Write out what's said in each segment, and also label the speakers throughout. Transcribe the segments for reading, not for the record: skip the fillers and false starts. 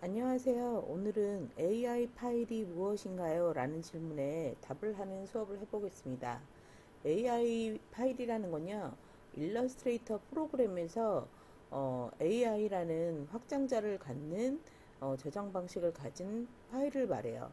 Speaker 1: 안녕하세요. 오늘은 AI 파일이 무엇인가요? 라는 질문에 답을 하는 수업을 해보겠습니다. AI 파일이라는 건요, 일러스트레이터 프로그램에서 AI라는 확장자를 갖는 저장 방식을 가진 파일을 말해요.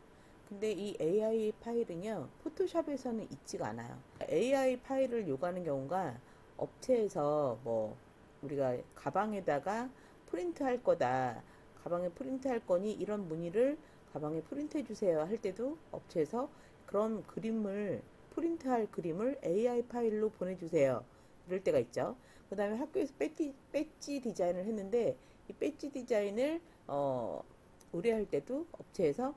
Speaker 1: 근데 이 AI 파일은요, 포토샵에서는 있지가 않아요. AI 파일을 요구하는 경우가 업체에서 뭐 우리가 가방에다가 프린트 할 거다. 가방에 프린트 할 거니 이런 문의를 가방에 프린트 해주세요 할 때도 업체에서 그런 그림을 프린트할 그림을 AI 파일로 보내주세요 이럴 때가 있죠. 그 다음에 학교에서 배지 디자인을 했는데 이 배지 디자인을 의뢰할 때도 업체에서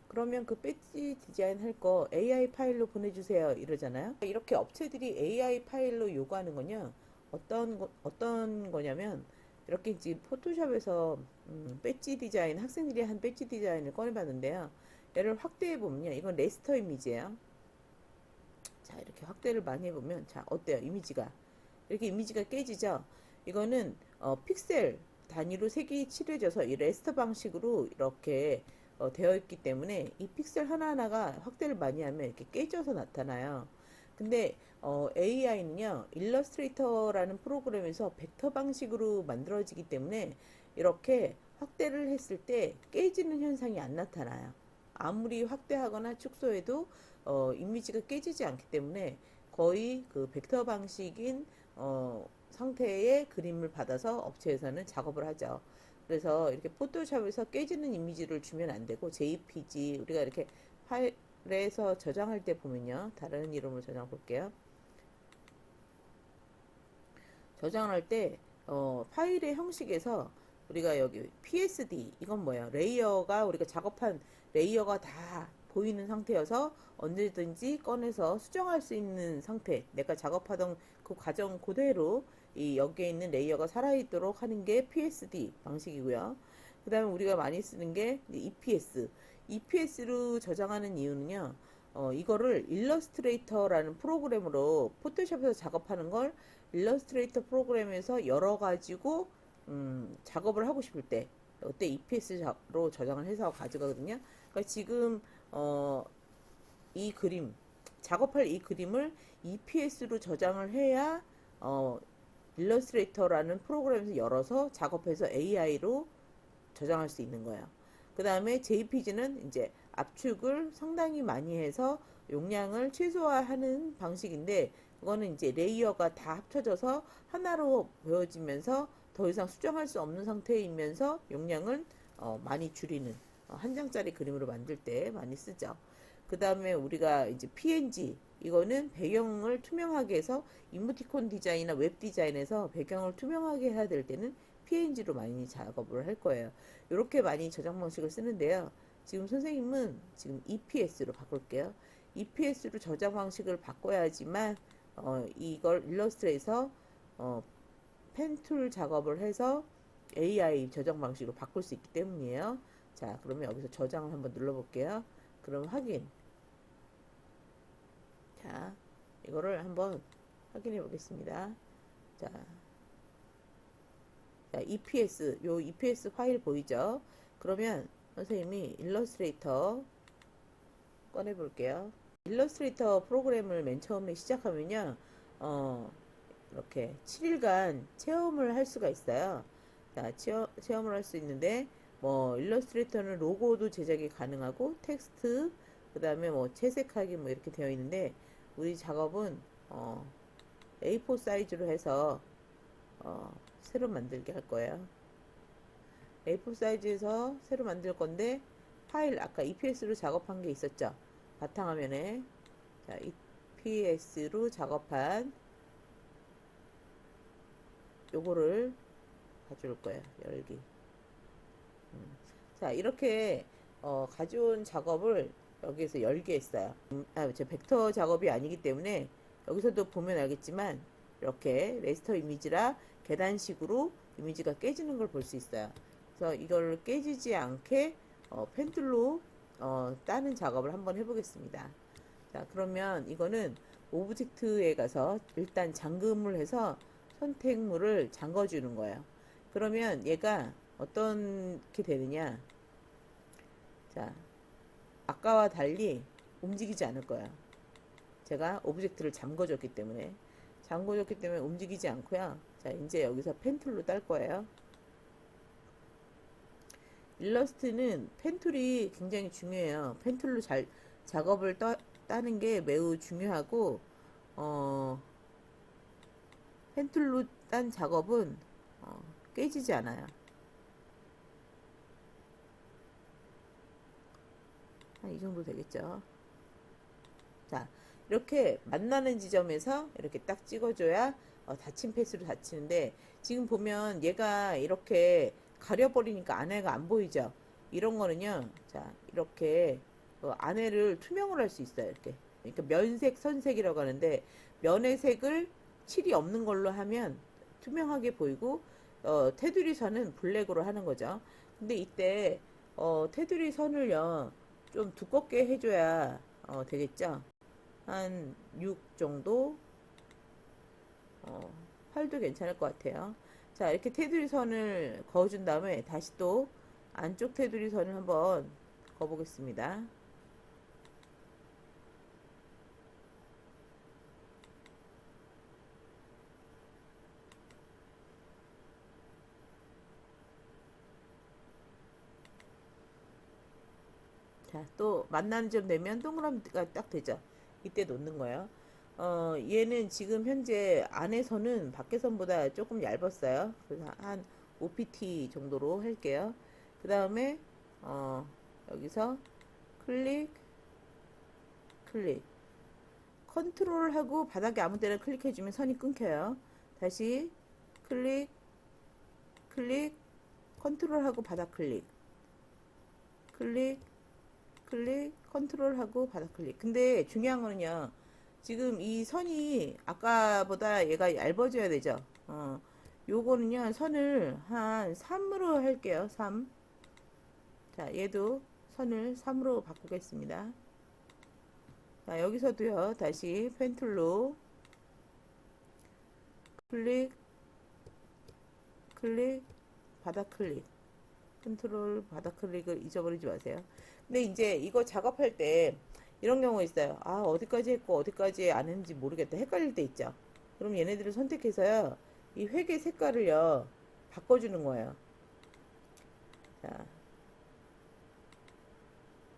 Speaker 1: 그러면 그 배지 디자인 할 거 AI 파일로 보내주세요 이러잖아요. 이렇게 업체들이 AI 파일로 요구하는 건요, 어떤 거냐면 이렇게 이제 포토샵에서 배지 디자인, 학생들이 한 배지 디자인을 꺼내봤는데요. 얘를 확대해 보면요, 이건 레스터 이미지예요. 자, 이렇게 확대를 많이 해보면, 자, 어때요? 이미지가 이렇게 이미지가 깨지죠. 이거는 픽셀 단위로 색이 칠해져서 이 레스터 방식으로 이렇게 되어 있기 때문에 이 픽셀 하나하나가 확대를 많이 하면 이렇게 깨져서 나타나요. 근데 AI는요, 일러스트레이터라는 프로그램에서 벡터 방식으로 만들어지기 때문에 이렇게 확대를 했을 때 깨지는 현상이 안 나타나요. 아무리 확대하거나 축소해도 이미지가 깨지지 않기 때문에 거의 그 벡터 방식인 상태의 그림을 받아서 업체에서는 작업을 하죠. 그래서 이렇게 포토샵에서 깨지는 이미지를 주면 안 되고 JPG 우리가 이렇게 파일에서 저장할 때 보면요. 다른 이름으로 저장 볼게요. 저장할 때 파일의 형식에서 우리가 여기 PSD 이건 뭐예요? 레이어가 우리가 작업한 레이어가 다 보이는 상태여서 언제든지 꺼내서 수정할 수 있는 상태. 내가 작업하던 그 과정 그대로 이 여기에 있는 레이어가 살아있도록 하는 게 PSD 방식이고요. 그 다음에 우리가 많이 쓰는 게 EPS. EPS로 저장하는 이유는요. 이거를 일러스트레이터라는 프로그램으로 포토샵에서 작업하는 걸 일러스트레이터 프로그램에서 열어가지고 작업을 하고 싶을 때 그때 EPS로 저장을 해서 가져가거든요. 그러니까 지금 이 그림 작업할 이 그림을 EPS로 저장을 해야 일러스트레이터라는 프로그램에서 열어서 작업해서 AI로 저장할 수 있는 거예요. 그 다음에 JPG는 이제 압축을 상당히 많이 해서 용량을 최소화하는 방식인데 그거는 이제 레이어가 다 합쳐져서 하나로 보여지면서 더 이상 수정할 수 없는 상태이면서 용량을 많이 줄이는 한 장짜리 그림으로 만들 때 많이 쓰죠. 그 다음에 우리가 이제 PNG 이거는 배경을 투명하게 해서 이모티콘 디자인이나 웹 디자인에서 배경을 투명하게 해야 될 때는 PNG로 많이 작업을 할 거예요. 이렇게 많이 저장 방식을 쓰는데요. 지금 선생님은 지금 EPS로 바꿀게요. EPS로 저장 방식을 바꿔야지만 이걸 일러스트레이서 펜툴 작업을 해서 AI 저장 방식으로 바꿀 수 있기 때문이에요. 자, 그러면 여기서 저장을 한번 눌러볼게요. 그럼 확인. 자, 이거를 한번 확인해 보겠습니다. 자, EPS, 요 EPS 파일 보이죠? 그러면 선생님이 일러스트레이터 꺼내 볼게요. 일러스트레이터 프로그램을 맨 처음에 시작하면요, 이렇게 7일간 체험을 할 수가 있어요. 자, 체험을 할 수 있는데, 뭐, 일러스트레이터는 로고도 제작이 가능하고, 텍스트, 그 다음에 뭐, 채색하기 뭐, 이렇게 되어 있는데, 우리 작업은, A4 사이즈로 해서, 새로 만들게 할 거예요. A4 사이즈에서 새로 만들 건데, 파일, 아까 EPS로 작업한 게 있었죠? 바탕화면에. 자, EPS로 작업한 요거를 가져올 거예요. 열기. 자, 이렇게 가져온 작업을 여기에서 열게 했어요. 저 벡터 작업이 아니기 때문에 여기서도 보면 알겠지만 이렇게 레스터 이미지라 계단식으로 이미지가 깨지는 걸 볼 수 있어요. 그래서 이걸 깨지지 않게 펜툴로 따는 작업을 한번 해보겠습니다. 자, 그러면 이거는 오브젝트에 가서 일단 잠금을 해서 선택물을 잠궈주는 거예요. 그러면 얘가 어떻게 되느냐? 자, 아까와 달리 움직이지 않을 거야. 제가 오브젝트를 잠궈줬기 때문에 움직이지 않고요. 자, 이제 여기서 펜 툴로 딸 거예요. 일러스트는 펜 툴이 굉장히 중요해요. 펜 툴로 잘 작업을 따는 게 매우 중요하고, 펜 툴로 딴 작업은 깨지지 않아요. 한 이 정도 되겠죠. 자, 이렇게 만나는 지점에서 이렇게 딱 찍어줘야 닫힌 패스로 닫히는데, 지금 보면 얘가 이렇게 가려버리니까 안에가 안 보이죠. 이런 거는요, 자, 이렇게 안에를 투명을 할 수 있어요. 이렇게. 그러니까 면색, 선색이라고 하는데, 면의 색을 칠이 없는 걸로 하면 투명하게 보이고, 테두리 선은 블랙으로 하는 거죠. 근데 이때 테두리 선을요, 좀 두껍게 해줘야 되겠죠. 한 6 정도, 8도 괜찮을 것 같아요. 자, 이렇게 테두리 선을 그어준 다음에 다시 또 안쪽 테두리 선을 한번 그어보겠습니다. 자, 또 만나는 점 되면 동그라미가 딱 되죠. 이때 놓는 거예요. 얘는 지금 현재 안에서는 밖에선보다 조금 얇았어요. 그래서 한 5pt 정도로 할게요. 그 다음에 여기서 클릭, 클릭, 컨트롤하고 바닥에 아무 때나 클릭해주면 선이 끊겨요. 다시 클릭, 클릭, 컨트롤하고 바닥 클릭, 클릭, 클릭, 컨트롤하고 바닥 클릭. 근데 중요한 거는요, 지금 이 선이 아까보다 얘가 얇아져야 되죠. 요거는요, 선을 한 3으로 할게요. 3. 자, 얘도 선을 3으로 바꾸겠습니다. 자, 여기서도요, 다시 펜 툴로 클릭, 클릭, 바닥 클릭, 컨트롤 바닥 클릭을 잊어버리지 마세요. 근데 이제 이거 작업할 때 이런 경우 있어요. 아, 어디까지 했고 어디까지 안 했는지 모르겠다. 헷갈릴 때 있죠. 그럼 얘네들을 선택해서요, 이 회계 색깔을요, 바꿔주는 거예요. 자,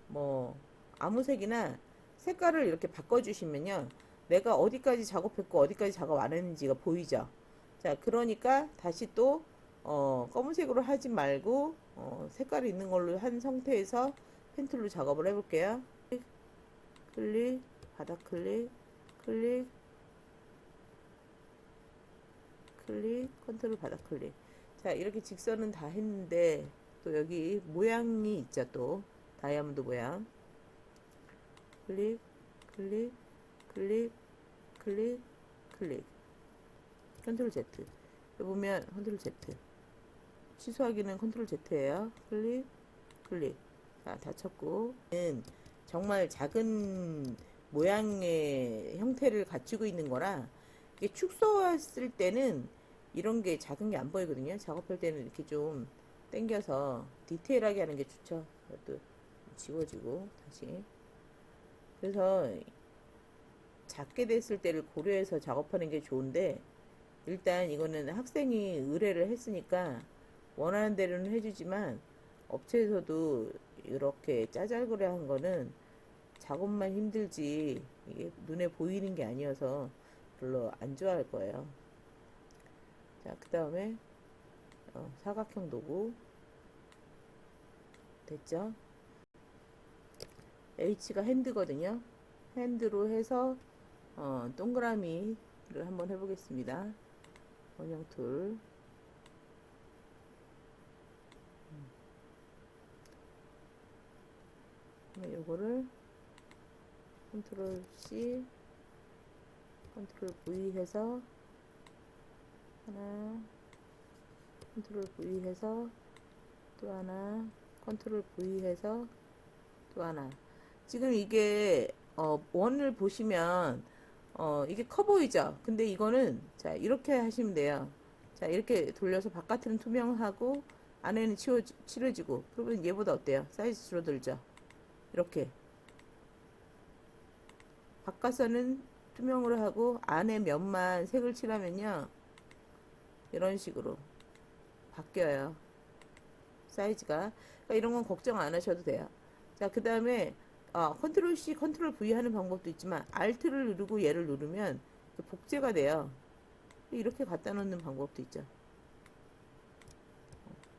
Speaker 1: 뭐 아무 색이나 색깔을 이렇게 바꿔주시면요, 내가 어디까지 작업했고 어디까지 작업 안 했는지가 보이죠. 자, 그러니까 다시 또 검은색으로 하지 말고 색깔이 있는 걸로 한 상태에서 펜툴로 작업을 해볼게요. 클릭, 바닥 클릭, 클릭, 클릭, 컨트롤 바닥 클릭. 자, 이렇게 직선은 다 했는데 또 여기 모양이 있죠. 또 다이아몬드 모양. 클릭, 클릭, 클릭, 클릭, 클릭. 컨트롤 Z. 여기 보면 컨트롤 Z. 취소하기는 컨트롤 Z예요. 클릭, 클릭. 자, 다 쳤고. 정말 작은 모양의 형태를 갖추고 있는 거라, 이게 축소했을 때는 이런 게 작은 게 안 보이거든요. 작업할 때는 이렇게 좀 당겨서 디테일하게 하는 게 좋죠. 이것도 지워지고 다시. 그래서 작게 됐을 때를 고려해서 작업하는 게 좋은데, 일단 이거는 학생이 의뢰를 했으니까 원하는 대로는 해주지만, 업체에서도 이렇게 짜잘거려 한 거는 작업만 힘들지 이게 눈에 보이는 게 아니어서 별로 안 좋아할 거예요. 자, 그 다음에 사각형 도구 됐죠? H가 핸드거든요. 핸드로 해서 동그라미를 한번 해보겠습니다. 원형 툴. 요거를 컨트롤 C, 컨트롤 V 해서 하나, 컨트롤 V 해서 또 하나, 컨트롤 V 해서 또 하나. 지금 이게 원을 보시면 이게 커 보이죠? 근데 이거는 자, 이렇게 하시면 돼요. 자, 이렇게 돌려서 바깥은 투명하고 안에는 칠해지고. 그러면 얘보다 어때요? 사이즈 줄어들죠? 이렇게. 바깥선은 투명으로 하고 안에 면만 색을 칠하면요. 이런 식으로 바뀌어요. 사이즈가. 그러니까 이런 건 걱정 안 하셔도 돼요. 자, 그 다음에 컨트롤 C, 컨트롤 V 하는 방법도 있지만 Alt를 누르고 얘를 누르면 복제가 돼요. 이렇게 갖다 놓는 방법도 있죠.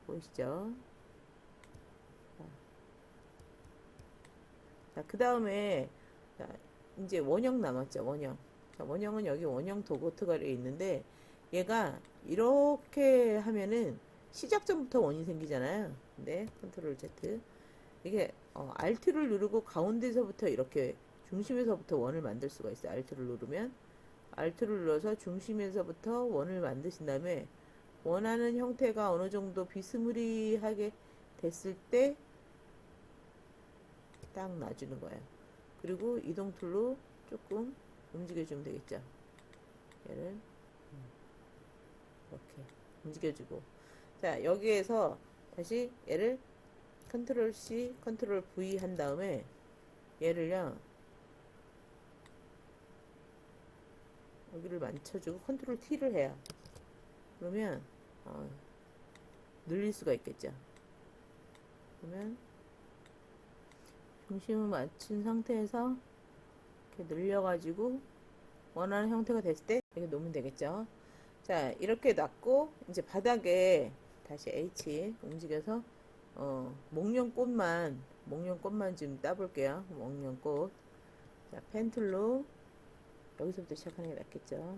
Speaker 1: 보이시죠? 자, 그 다음에 이제 원형 남았죠. 원형. 자, 원형은 여기 원형 도구트가리에 있는데 얘가 이렇게 하면은 시작점부터 원이 생기잖아요. 근데 컨트롤 Z 이게 Alt를 누르고 가운데서부터 이렇게 중심에서부터 원을 만들 수가 있어요. Alt를 누르면 Alt를 눌러서 중심에서부터 원을 만드신 다음에 원하는 형태가 어느 정도 비스무리하게 됐을 때 딱 놔주는 거예요. 그리고 이동 툴로 조금 움직여주면 되겠죠. 얘를 이렇게 움직여주고. 자, 여기에서 다시 얘를 컨트롤 C, 컨트롤 V 한 다음에 얘를요, 여기를 맞춰주고 컨트롤 T를 해요. 그러면 늘릴 수가 있겠죠. 그러면 중심을 맞춘 상태에서 이렇게 늘려가지고 원하는 형태가 됐을 때 이렇게 놓으면 되겠죠. 자, 이렇게 놨고 이제 바닥에 다시 H 움직여서 목련꽃만 좀 따볼게요. 목련꽃. 자, 펜 툴로 여기서부터 시작하는 게 낫겠죠.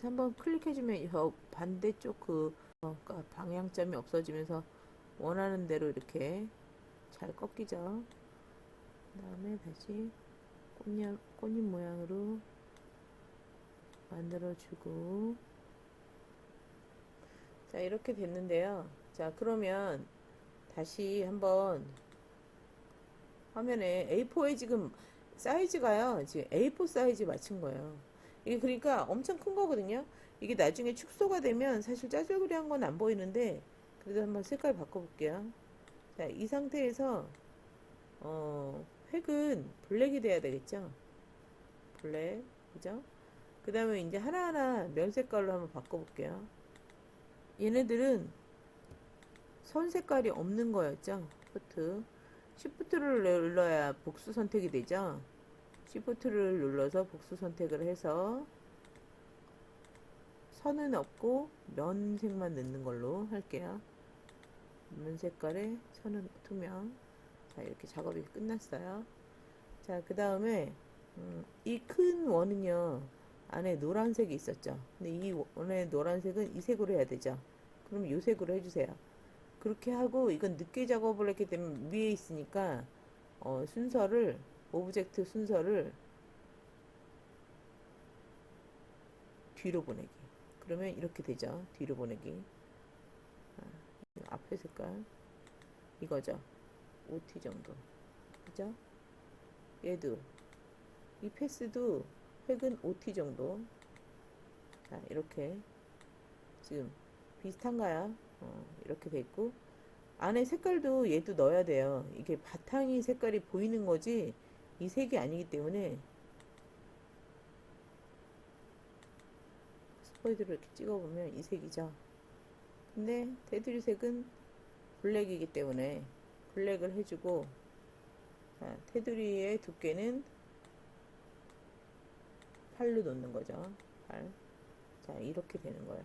Speaker 1: 한번 클릭해주면 저 반대쪽 그러니까 방향점이 없어지면서 원하는 대로 이렇게 잘 꺾이죠. 그 다음에 다시 꽃잎 모양으로 만들어주고. 자, 이렇게 됐는데요. 자, 그러면 다시 한번 화면에 A4에 지금 사이즈가요. 지금 A4 사이즈 맞춘 거예요. 이게 그러니까 엄청 큰 거거든요. 이게 나중에 축소가 되면 사실 짜잘구리한 건 안 보이는데 그래도 한번 색깔 바꿔볼게요. 자, 이 상태에서 획은 블랙이 돼야 되겠죠. 블랙, 그죠? 그 다음에 이제 하나하나 면 색깔로 한번 바꿔볼게요. 얘네들은 선 색깔이 없는 거였죠. Shift를 눌러야 복수 선택이 되죠. Shift를 눌러서 복수 선택을 해서 선은 없고 면색만 넣는 걸로 할게요. 면 색깔에 선은 투명. 자, 이렇게 작업이 끝났어요. 자, 그 다음에 이 큰 원은요 안에 노란색이 있었죠. 근데 이 원의 노란색은 이 색으로 해야 되죠. 그럼 이 색으로 해주세요. 그렇게 하고 이건 늦게 작업을 했기 때문에 위에 있으니까 순서를 오브젝트 순서를 뒤로 보내기. 그러면 이렇게 되죠. 뒤로 보내기. 앞에 색깔 이거죠. OT 정도. 그죠? 얘도 이 패스도 획은 OT 정도. 자, 이렇게 지금 비슷한가요? 이렇게 돼 있고 안에 색깔도 얘도 넣어야 돼요. 이게 바탕이 색깔이 보이는 거지 이 색이 아니기 때문에 스포이드로 이렇게 찍어보면 이 색이죠. 근데 테두리 색은 블랙이기 때문에 블랙을 해주고, 자, 테두리의 두께는 8로 놓는 거죠. 8. 자, 이렇게 되는 거예요.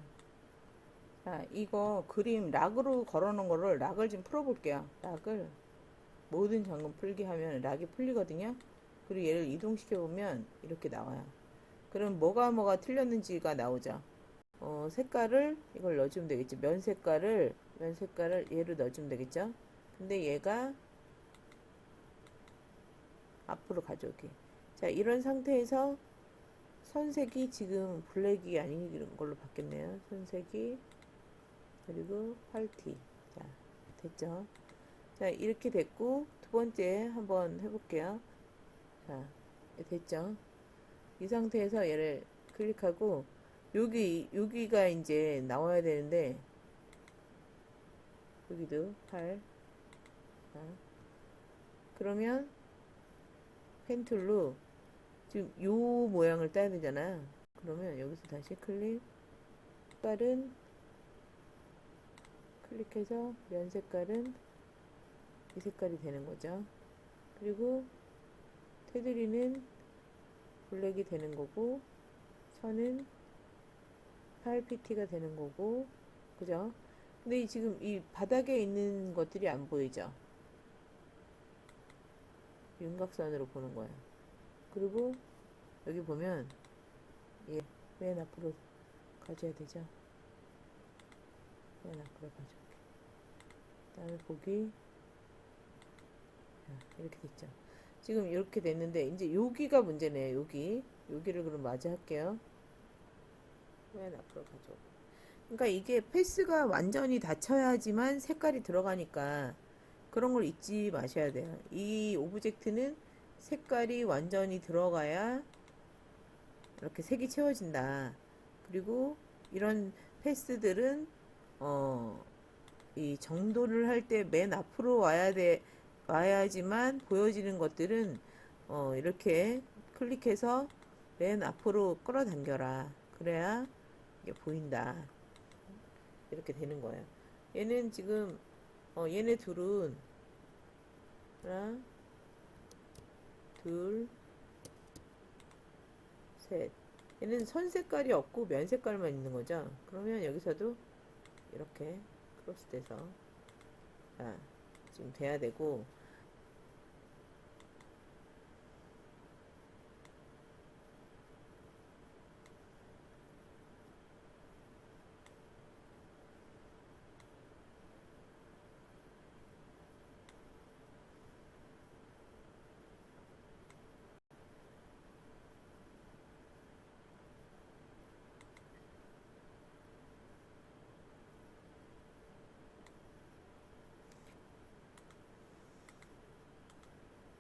Speaker 1: 자, 이거 그림 락으로 걸어놓은 거를 락을 좀 풀어볼게요. 락을 모든 잠금 풀기 하면 락이 풀리거든요. 그리고 얘를 이동시켜보면 이렇게 나와요. 그럼 뭐가 틀렸는지가 나오죠. 색깔을 이걸 넣어주면 되겠죠. 면 색깔을 얘로 넣어주면 되겠죠. 근데 얘가 앞으로 가져오기. 자, 이런 상태에서 선색이 지금 블랙이 아닌 걸로 바뀌었네요. 선색이 그리고 활티. 자, 됐죠. 자, 이렇게 됐고 두 번째 한번 해볼게요. 자, 됐죠. 이 상태에서 얘를 클릭하고 여기가 이제 나와야 되는데 여기도 8. 자, 그러면 펜 툴로 지금 요 모양을 따야 되잖아. 그러면 여기서 다시 클릭, 색깔은 클릭해서 면 색깔은 이 색깔이 되는 거죠. 그리고 테두리는 블랙이 되는 거고, 선은 8pt가 되는 거고, 그죠? 근데 지금 이 바닥에 있는 것들이 안 보이죠? 윤곽선으로 보는 거예요. 그리고 여기 보면 얘 맨 앞으로 가져야 되죠? 맨 앞으로 가져올게. 그 다음에 보기. 이렇게 됐죠. 지금 이렇게 됐는데 이제 여기가 문제네요. 여기를 그럼 마저 할게요. 맨 앞으로 가져오고. 그러니까 이게 패스가 완전히 닫혀야지만 색깔이 들어가니까 그런 걸 잊지 마셔야 돼요. 이 오브젝트는 색깔이 완전히 들어가야 이렇게 색이 채워진다. 그리고 이런 패스들은 이 정돈을 할 때 맨 앞으로 와야지만 보여지는 것들은 이렇게 클릭해서 맨 앞으로 끌어당겨라. 그래야 이게 보인다. 이렇게 되는 거예요. 얘는 지금 얘네 둘은 하나, 둘, 셋. 얘는 선 색깔이 없고 면 색깔만 있는 거죠. 그러면 여기서도 이렇게 크로스돼서 지금 돼야 되고,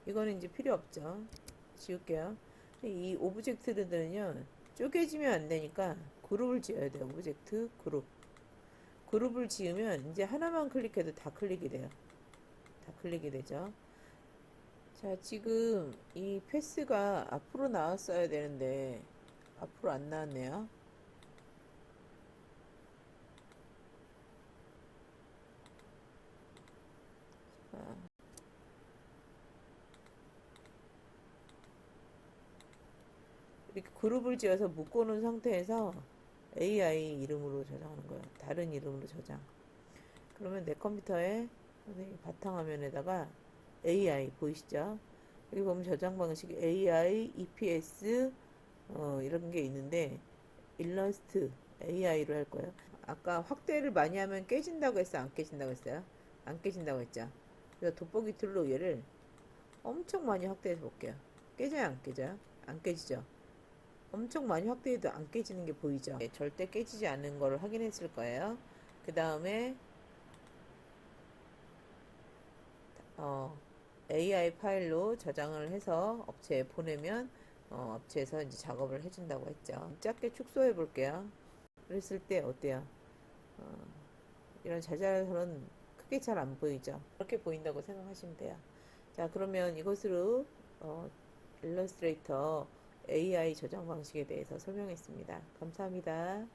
Speaker 1: 이거는 이제 필요 없죠. 지울게요. 이 오브젝트들은요, 쪼개지면 안 되니까 그룹을 지어야 돼요. 오브젝트 그룹. 그룹을 지으면 이제 하나만 클릭해도 다 클릭이 돼요. 다 클릭이 되죠. 자, 지금 이 패스가 앞으로 나왔어야 되는데 앞으로 안 나왔네요. 자, 이렇게 그룹을 지어서 묶어놓은 상태에서 AI 이름으로 저장하는 거예요. 다른 이름으로 저장. 그러면 내 컴퓨터에 선생님 바탕화면에다가 AI 보이시죠? 여기 보면 저장 방식이 AI, EPS 이런 게 있는데 일러스트 AI로 할 거예요. 아까 확대를 많이 하면 깨진다고 했어? 안 깨진다고 했어요? 안 깨진다고 했죠? 그래서 돋보기 툴로 얘를 엄청 많이 확대해서 볼게요. 깨져요? 안 깨져요? 안 깨지죠? 엄청 많이 확대해도 안 깨지는 게 보이죠? 네, 절대 깨지지 않는 걸 확인했을 거예요. 그 다음에 AI 파일로 저장을 해서 업체에 보내면 업체에서 이제 작업을 해준다고 했죠. 작게 축소해 볼게요. 그랬을 때 어때요? 어, 이런 자잘한 크게 잘 안 보이죠? 그렇게 보인다고 생각하시면 돼요. 자, 그러면 이것으로 일러스트레이터 AI 저장 방식에 대해서 설명했습니다. 감사합니다.